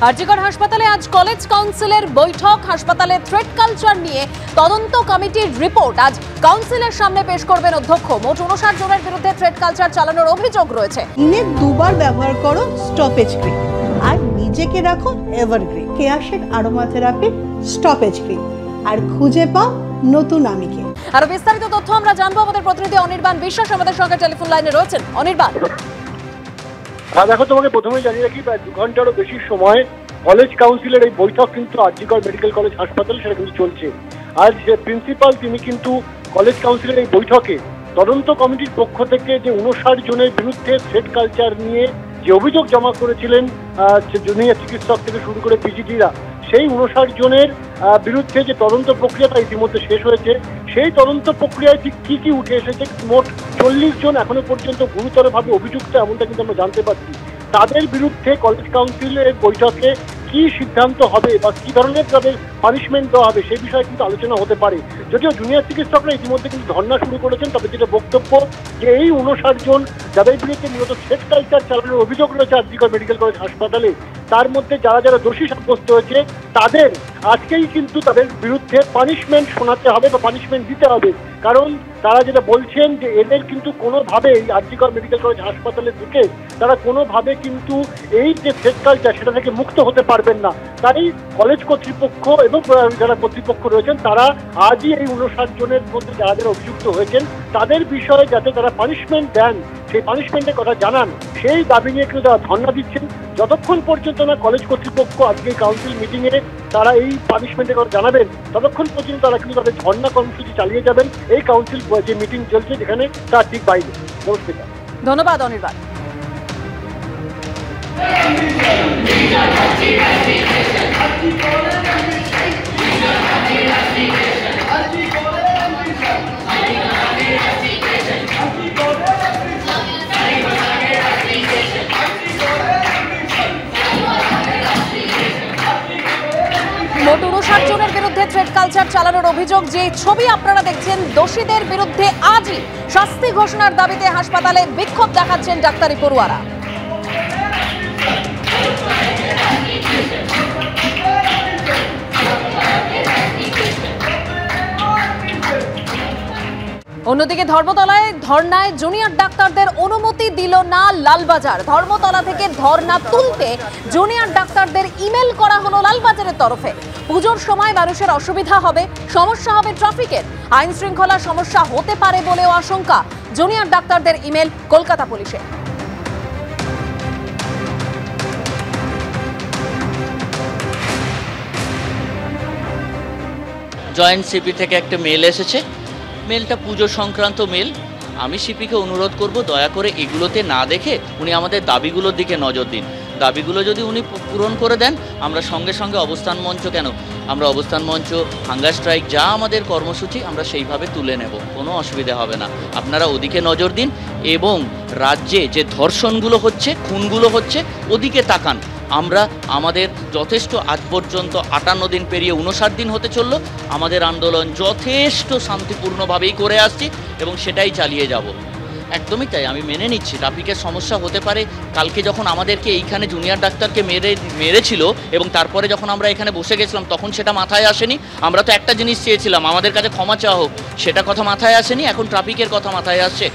আরজিকর হাসপাতালে আজ কলেজ কাউন্সিলের বৈঠক। হাসপাতালে থ্রেট কালচার নিয়ে তদন্ত কমিটির রিপোর্ট আজ কাউন্সিলের সামনে পেশ করবেন অধ্যক্ষ। মোট 59 জনের বিরুদ্ধে থ্রেট কালচার চালানোর অভিযোগ রয়েছে। দিনে দুবার ব্যবহার করো স্টপেজ ক্রিম আর নিজেকে রাখো এভারগ্রিন কেয়াশেড আরোমা থেরাপি স্টপেজ ক্রিম আর খুঁজে পাও নতুন আমিকে। আরো বিস্তারিত তথ্য আমরা জানবো। আমাদের প্রতিনিধি অনির্বাণ বিশ্বাস আমাদের সঙ্গে টেলিফোন লাইনে রয়েছেন। অনির্বাণ, দেখো, তোমাকে প্রথমেই জানিয়ে রাখি, প্রায় 2 ঘন্টারও বেশি সময় কলেজ কাউন্সিলের এই বৈঠক কিন্তু আরজিকর মেডিকেল কলেজ হাসপাতালে সেটা কিন্তু চলছে। আজ যে প্রিন্সিপাল তিনি কিন্তু কলেজ কাউন্সিলের এই বৈঠকে তদন্ত কমিটির পক্ষ থেকে যে 59 জনের বিরুদ্ধে থ্রেট কালচার নিয়ে যে অভিযোগ জমা করেছিলেন জুনিয়র চিকিৎসক থেকে শুরু করে পিজিটিরা, সেই 59 জনের বিরুদ্ধে যে তদন্ত প্রক্রিয়াটা ইতিমধ্যে শেষ হয়েছে, সেই তদন্ত প্রক্রিয়ায় ঠিক কি কি উঠে এসেছে। মোট 40 জন এখনো পর্যন্ত গুরুতরভাবে অভিযুক্ত, এমনটা কিন্তু আমরা জানতে পারছি। তাদের বিরুদ্ধে কলেজ কাউন্সিলের বৈঠকে কি সিদ্ধান্ত হবে বা কি ধরনের তাদের পানিশমেন্ট দেওয়া হবে সেই বিষয়ে কিন্তু আলোচনা হতে পারে। যদিও জুনিয়র চিকিৎসকরা ইতিমধ্যে কিন্তু ধর্ণা শুরু করেছেন, তবে যেটা বক্তব্য যে এই 59 জন যাদের বিরুদ্ধে মূলত থ্রেট কালচার চালানোর অভিযোগ রয়েছে আরজিকর মেডিকেল কলেজ হাসপাতালে, তার মধ্যে যারা যারা দোষী সাব্যস্ত হয়েছে তাদের আজকেই কিন্তু তাদের বিরুদ্ধে পানিশমেন্ট শোনাতে হবে বা পানিশমেন্ট দিতে হবে। কারণ তারা যেটা বলছেন যে এদের কিন্তু কোনোভাবেই আরজিকর মেডিকেল কলেজ হাসপাতালে ঢুকে তারা কোনোভাবে কিন্তু এই যে থ্রেট কালচার সেটা থেকে মুক্ত হতে পারবেন না। তাই কলেজ কর্তৃপক্ষ এবং যারা কর্তৃপক্ষ রয়েছেন তারা আজই এই 59 জনের মধ্যে যারা যারা অভিযুক্ত হয়েছেন তাদের বিষয়ে যাতে তারা পানিশমেন্ট দেন, সেই পানিশমেন্টের কথা জানান, সেই দাবি নিয়ে কিন্তু তারা ধর্ণা দিচ্ছেন। যতক্ষণ পর্যন্ত না কলেজ কর্তৃপক্ষ আজকে কাউন্সিল মিটিংয়ে তারা এই পানিশমেন্টের কথা জানাবেন, ততক্ষণ পর্যন্ত তারা কিন্তু তাদের ধর্ণা কর্মসূচি চালিয়ে যাবেন এই কাউন্সিল যে মিটিং চলছে যেখানে তার ঠিক বাইরে। নমস্কার, ধন্যবাদ অনির্বাণ। মোট 59 জনের বিরুদ্ধে থ্রেট কালচার চালানোর অভিযোগ। যে ছবি আপনারা দেখছেন, দোষীদের বিরুদ্ধে আজই শাস্তি ঘোষণার দাবিতে হাসপাতালে বিক্ষোভ দেখাচ্ছেন ডাক্তারি পড়ুয়ারা। অন্যদিকে ধর্মতলায় ধর্নায় জুনিয়র ডাক্তারদের অনুমতি দিল না লালবাজার। ধর্মতলা থেকে ধর্না তুলতে জুনিয়র ডাক্তারদের ইমেল করা হলো লালবাজারের তরফে। পুজোর সময় মানুষের অসুবিধা হবে, সমস্যা হবে ট্রাফিকের, আইন শৃঙ্খলা সমস্যা হতে পারে বলেও আশঙ্কা। জুনিয়র ডাক্তারদের ইমেল কলকাতা পুলিশের। জয়েন্ট সিপি থেকে একটা মেল এসেছে, মেলটা পুজো সংক্রান্ত মেল। আমি সিপিকে অনুরোধ করব দয়া করে এগুলোতে না দেখে উনি আমাদের দাবিগুলোর দিকে নজর দিন। দাবিগুলো যদি উনি পূরণ করে দেন, আমরা সঙ্গে সঙ্গে অবস্থান মঞ্চ আমরা অবস্থান মঞ্চ, হাঙ্গার স্ট্রাইক যা আমাদের কর্মসূচি আমরা সেইভাবে তুলে নেব, কোনো অসুবিধা হবে না। আপনারা ওদিকে নজর দিন এবং রাজ্যে যে ধর্ষণগুলো হচ্ছে, খুনগুলো হচ্ছে, ওদিকে তাকান। আমরা আমাদের যথেষ্ট আজ পর্যন্ত 58 দিন পেরিয়ে 59 দিন হতে চলল, আমাদের আন্দোলন যথেষ্ট শান্তিপূর্ণভাবেই করে আসছি এবং সেটাই চালিয়ে যাব। একদমই তাই, আমি মেনে নিচ্ছি ট্রাফিকের সমস্যা হতে পারে। কালকে যখন আমাদেরকে এইখানে জুনিয়র ডাক্তারকে মেরেছিল এবং তারপরে যখন আমরা এখানে বসে গেছিলাম তখন সেটা মাথায় আসেনি। আমরা তো একটা জিনিস চেয়েছিলাম, আমাদের কাছে ক্ষমা চাওয়া হোক, সেটা কথা মাথায় আসেনি। এখন ট্রাফিকের কথা মাথায় আসছে।